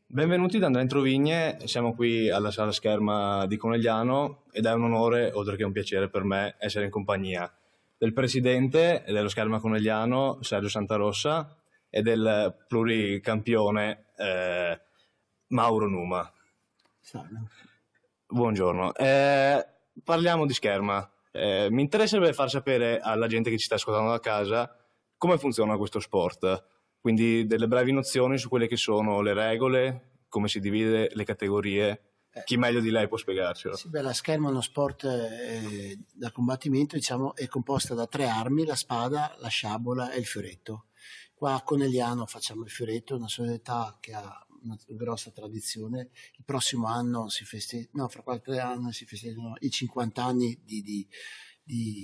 Benvenuti da Andrea Introvigne, siamo qui alla sala scherma di Conegliano ed è un onore, oltre che un piacere per me, essere in compagnia del presidente dello scherma Conegliano, Sergio Santarossa, e del pluricampione Mauro Numa. Salve. Buongiorno. Parliamo di scherma. Mi interesserebbe far sapere alla gente che ci sta ascoltando da casa come funziona questo sport. Quindi delle brevi nozioni su quelle che sono le regole, come si divide le categorie. Chi meglio di lei può spiegarcelo? Sì, la scherma è uno sport da combattimento, diciamo, è composta da 3 armi: la spada, la sciabola e il fioretto. Qua a Conegliano facciamo il fioretto, una società che ha una grossa tradizione. Il prossimo anno fra 4 anni si festeggiano i 50 anni di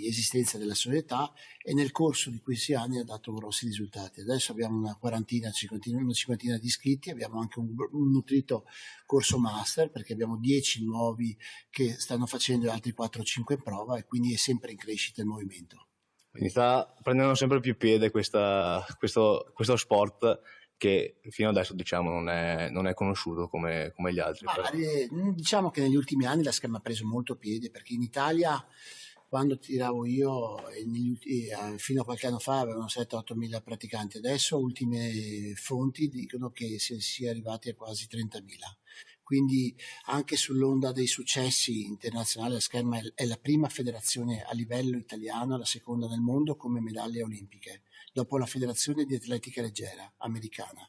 esistenza della società, e nel corso di questi anni ha dato grossi risultati. Adesso abbiamo una cinquantina di iscritti, abbiamo anche un nutrito corso master, perché abbiamo 10 nuovi che stanno facendo e altri 4-5 in prova, e quindi è sempre in crescita il movimento. Quindi sta prendendo sempre più piede questo sport che fino adesso diciamo non è conosciuto come gli altri. Diciamo che negli ultimi anni la scherma ha preso molto piede, perché in Italia, quando tiravo io, fino a qualche anno fa avevano 7-8 mila praticanti. Adesso ultime fonti dicono che si è arrivati a quasi 30.000. Quindi anche sull'onda dei successi internazionali la scherma è la prima federazione a livello italiano, la seconda nel mondo come medaglie olimpiche, dopo la federazione di atletica leggera americana.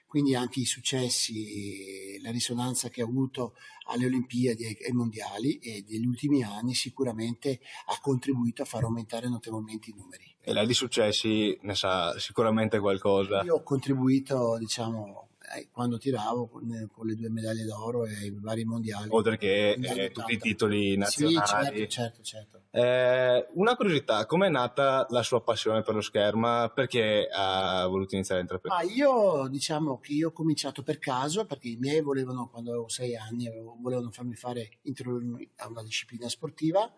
Quindi anche i successi, la risonanza che ha avuto alle Olimpiadi e ai mondiali e degli ultimi anni sicuramente ha contribuito a far aumentare notevolmente i numeri. E lei di successi ne sa sicuramente qualcosa. Io ho contribuito, diciamo, quando tiravo con le 2 medaglie d'oro e i vari mondiali. Oltre che tutti i titoli nazionali. Sì, certo. Una curiosità, com'è nata la sua passione per lo scherma? Perché ha voluto iniziare a intraprendere? Io diciamo che io ho cominciato per caso, perché i miei volevano, quando avevo 6 anni, volevano farmi introdurmi a una disciplina sportiva,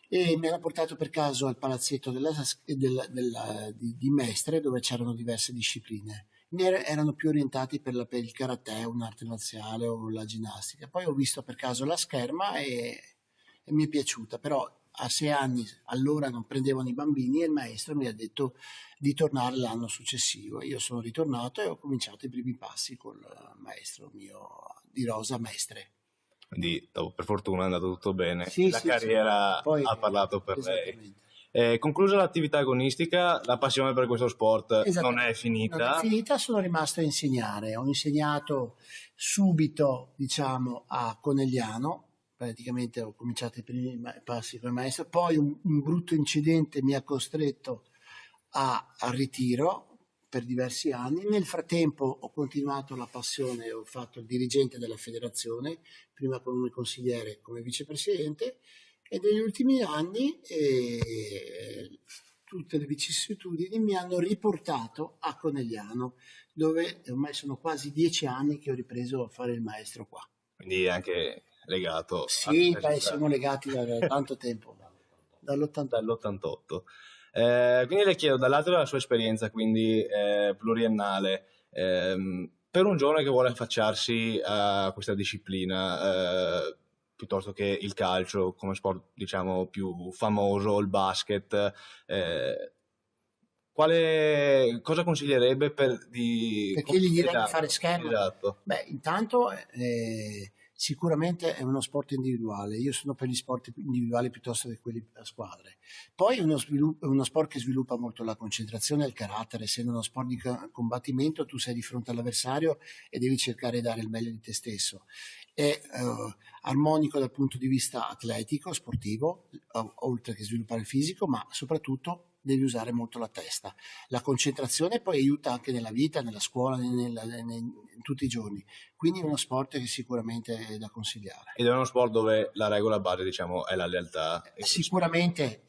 e mi hanno portato per caso al palazzetto di Mestre, dove c'erano diverse discipline. Erano più orientati per il karate, un'arte marziale o la ginnastica. Poi ho visto per caso la scherma e mi è piaciuta, però a 6 anni allora non prendevano i bambini e il maestro mi ha detto di tornare l'anno successivo. Io sono ritornato e ho cominciato i primi passi col maestro mio di Rosa Mestre. Quindi per fortuna è andato tutto bene, Sì, la carriera Poi, ha parlato per lei. Conclusa l'attività agonistica, la passione per questo sport non è finita. Non è finita, sono rimasto a insegnare. Ho insegnato subito, diciamo, a Conegliano. Praticamente ho cominciato i primi passi come maestro, poi un brutto incidente mi ha costretto al ritiro per diversi anni. Nel frattempo ho continuato la passione, ho fatto il dirigente della federazione, prima come consigliere, come vicepresidente, e negli ultimi anni tutte le vicissitudini mi hanno riportato a Conegliano, dove ormai sono quasi 10 anni che ho ripreso a fare il maestro qua. Quindi anche legato. Sì, siamo legati da tanto tempo, dall'88. Quindi le chiedo, dall'altro della sua esperienza, quindi pluriennale, per un giovane che vuole affacciarsi a questa disciplina, piuttosto che il calcio come sport, diciamo, più famoso, il basket, cosa consiglierebbe perché gli direi di fare scherma? Esatto. Intanto sicuramente è uno sport individuale. Io sono per gli sport individuali piuttosto che quelli a squadre. Poi è uno sport che sviluppa molto la concentrazione e il carattere. Essendo uno sport di combattimento, tu sei di fronte all'avversario e devi cercare di dare il meglio di te stesso. È armonico dal punto di vista atletico, sportivo, oltre che sviluppare il fisico, ma soprattutto devi usare molto la testa. La concentrazione poi aiuta anche nella vita, nella scuola, in tutti i giorni. Quindi è uno sport che sicuramente è da consigliare. Ed è uno sport dove la regola base, diciamo, è la lealtà. Sicuramente,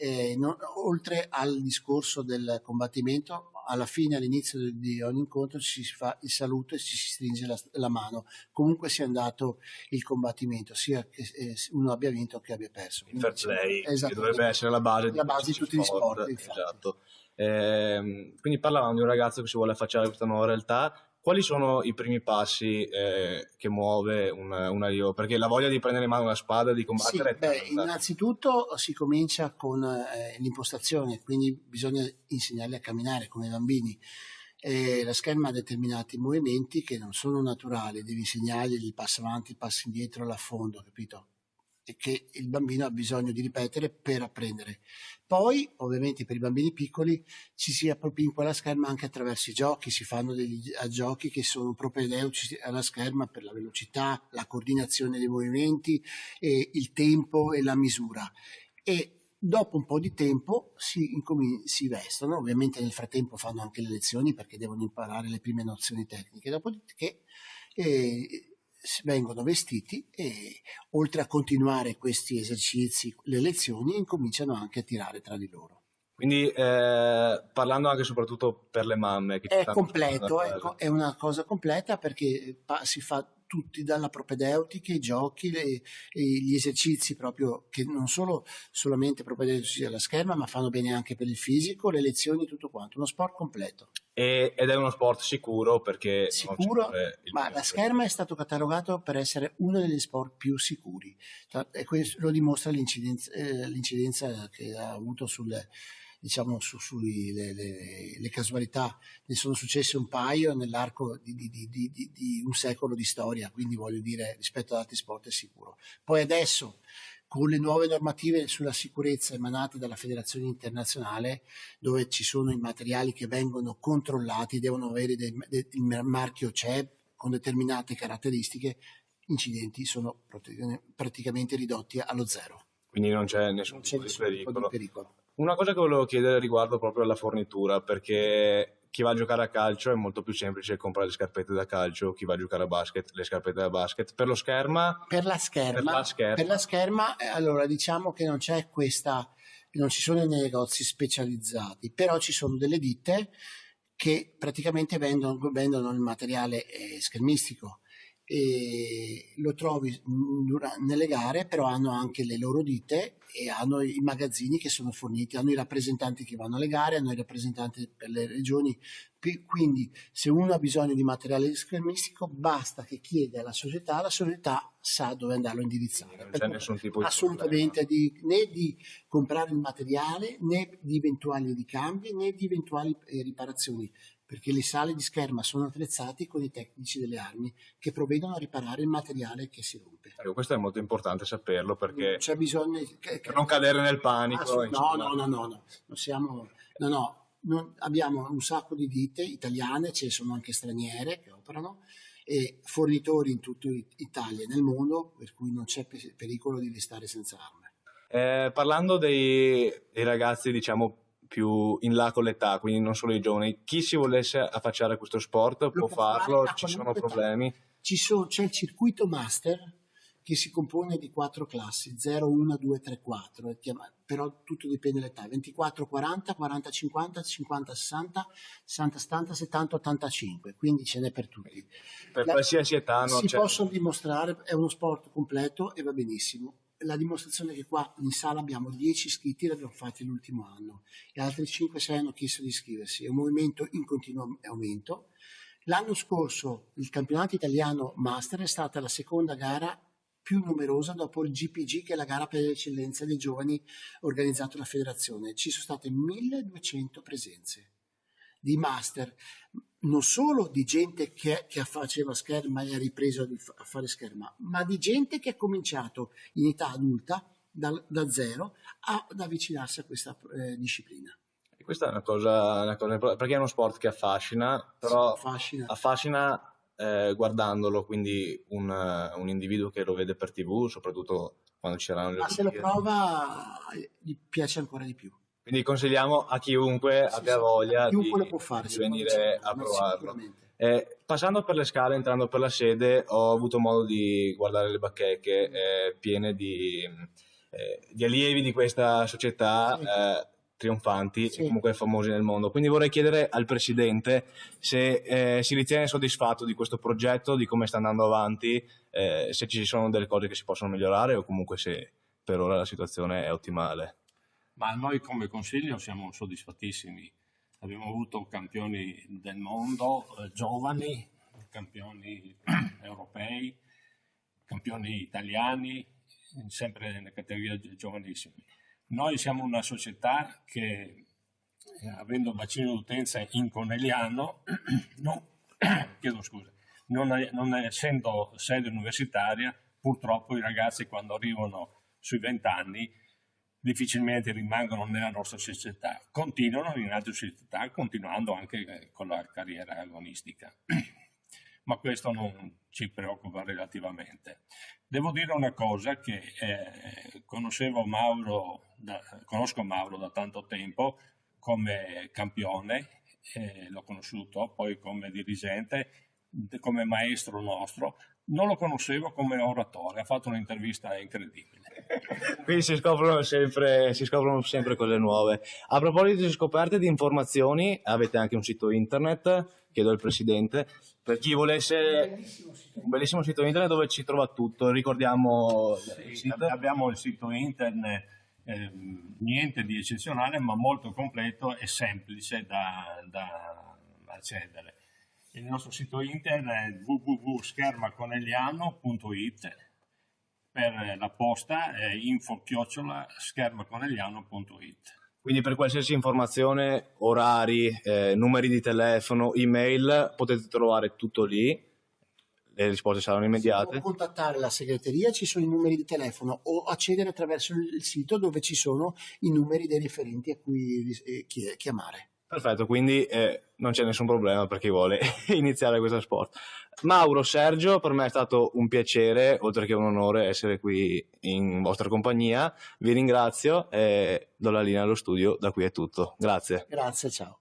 oltre al discorso del combattimento, alla fine, all'inizio di ogni incontro si fa il saluto e si stringe la mano, comunque sia andato il combattimento, sia che uno abbia vinto che abbia perso. Il fair play, che dovrebbe essere la base di tutti gli sport. Esatto. Quindi parlavamo di un ragazzo che si vuole affacciare a questa nuova realtà. quali sono i primi passi che muove un allievo? Perché la voglia di prendere in mano una spada e di combattere è tanta. Innanzitutto si comincia con l'impostazione, quindi bisogna insegnarli a camminare come i bambini. La scherma ha determinati movimenti che non sono naturali, devi insegnargli il passo avanti, il passo indietro, l'affondo, capito? E che il bambino ha bisogno di ripetere per apprendere. Poi, ovviamente, per i bambini piccoli ci si appropinqua alla scherma anche attraverso i giochi, si fanno degli giochi che sono propedeutici alla scherma per la velocità, la coordinazione dei movimenti, e il tempo e la misura. E dopo un po' di tempo si vestono, ovviamente nel frattempo fanno anche le lezioni perché devono imparare le prime nozioni tecniche, dopodiché vengono vestiti e oltre a continuare questi esercizi, le lezioni, incominciano anche a tirare tra di loro. Quindi parlando anche e soprattutto per le mamme. Che È completo, è una cosa completa perché si fa tutti dalla propedeutica, i giochi, gli esercizi proprio che non sono solamente propedeutici alla scherma, ma fanno bene anche per il fisico, le lezioni, tutto quanto, uno sport completo. Ed è uno sport sicuro perché sicuro, ma la scherma è stato catalogato per essere uno degli sport più sicuri, e questo lo dimostra l'incidenza che ha avuto sulle casualità. Ne sono successe un paio nell'arco di un secolo di storia, quindi voglio dire, rispetto ad altri sport è sicuro. Poi adesso, con le nuove normative sulla sicurezza emanate dalla Federazione Internazionale, dove ci sono i materiali che vengono controllati, devono avere il marchio CE con determinate caratteristiche, gli incidenti sono praticamente ridotti allo zero. Quindi non c'è nessun tipo di pericolo. Una cosa che volevo chiedere riguardo proprio alla fornitura, perché chi va a giocare a calcio è molto più semplice comprare le scarpette da calcio, chi va a giocare a basket le scarpette da basket. Per lo scherma? Per la scherma, allora diciamo che non c'è non ci sono nei negozi specializzati, però ci sono delle ditte che praticamente vendono il materiale schermistico. E lo trovi nelle gare, però hanno anche le loro ditte e hanno i magazzini che sono forniti, hanno i rappresentanti che vanno alle gare, hanno i rappresentanti per le regioni, quindi se uno ha bisogno di materiale schermistico basta che chieda alla società, la società sa dove andarlo a indirizzare. Non c'è nessun tipo di assolutamente né di comprare il materiale, né di eventuali ricambi, né di eventuali riparazioni, perché le sale di scherma sono attrezzate con i tecnici delle armi che provvedono a riparare il materiale che si rompe. Ecco, questo è molto importante saperlo perché non c'è bisogno per non cadere nel panico. Abbiamo un sacco di ditte italiane, ce ne sono anche straniere che operano, e fornitori in tutta Italia e nel mondo, per cui non c'è pericolo di restare senza armi. Parlando dei ragazzi, diciamo, più in là con l'età, quindi non solo i giovani, chi si volesse affacciare a questo sport può farlo, ci sono problemi? C'è il circuito master che si compone di 4 classi, 0, 1, 2, 3, 4, però tutto dipende dall'età, 24, 40, 40, 50, 50, 60, 60, 70, 70, 85, quindi ce n'è per tutti. Per qualsiasi età non si possono dimostrare, è uno sport completo e va benissimo. La dimostrazione è che qua in sala abbiamo 10 iscritti, l'abbiamo fatti l'ultimo anno, e altri 5-6 hanno chiesto di iscriversi, è un movimento in continuo aumento. L'anno scorso il campionato italiano Master è stata la seconda gara più numerosa dopo il GPG, che è la gara per l'eccellenza dei giovani organizzato dalla federazione. Ci sono state 1200 presenze di Master, non solo di gente che faceva scherma e ha ripreso a fare scherma, ma di gente che ha cominciato in età adulta da zero ad avvicinarsi a questa disciplina. E questa è una cosa perché è uno sport che affascina, però affascina guardandolo, quindi un individuo che lo vede per TV, soprattutto quando ci saranno le Olimpiadi. Ma se lo prova gli piace ancora di più. Quindi consigliamo a chiunque abbia voglia di venire a provarlo. Passando per le scale, entrando per la sede, ho avuto modo di guardare le bacheche piene di allievi di questa società trionfanti e comunque famosi nel mondo. Quindi vorrei chiedere al Presidente se si ritiene soddisfatto di questo progetto, di come sta andando avanti, se ci sono delle cose che si possono migliorare o comunque se per ora la situazione è ottimale. Ma noi come consiglio siamo soddisfattissimi. Abbiamo avuto campioni del mondo giovani campioni europei, campioni italiani, sempre nelle categorie giovanissime. Noi siamo una società che, avendo bacino d'utenza in Conegliano, non essendo sede universitaria, purtroppo i ragazzi quando arrivano sui 20 anni difficilmente rimangono nella nostra società, continuano in altre società, continuando anche con la carriera agonistica. Ma questo non ci preoccupa relativamente. Devo dire una cosa, che conosco Mauro da tanto tempo come campione, l'ho conosciuto poi come dirigente, come maestro nostro, non lo conoscevo come oratore, ha fatto un'intervista incredibile. Quindi si scoprono sempre cose nuove. A proposito di scoperte di informazioni, avete anche un sito internet, chiedo al presidente, per chi volesse, un bellissimo sito internet dove ci trova tutto. Ricordiamo il sito. Abbiamo il sito internet, niente di eccezionale, ma molto completo e semplice da accedere. Il nostro sito internet è www.schermaconegliano.it, per la posta è info@schermaconegliano.it. Quindi per qualsiasi informazione, orari, numeri di telefono, email, potete trovare tutto lì, le risposte saranno immediate. Se contattare la segreteria ci sono i numeri di telefono o accedere attraverso il sito dove ci sono i numeri dei riferenti a cui chiamare. Perfetto, quindi non c'è nessun problema per chi vuole iniziare questo sport. Mauro, Sergio, per me è stato un piacere, oltre che un onore essere qui in vostra compagnia. Vi ringrazio e do la linea allo studio, da qui è tutto. Grazie. Grazie, ciao.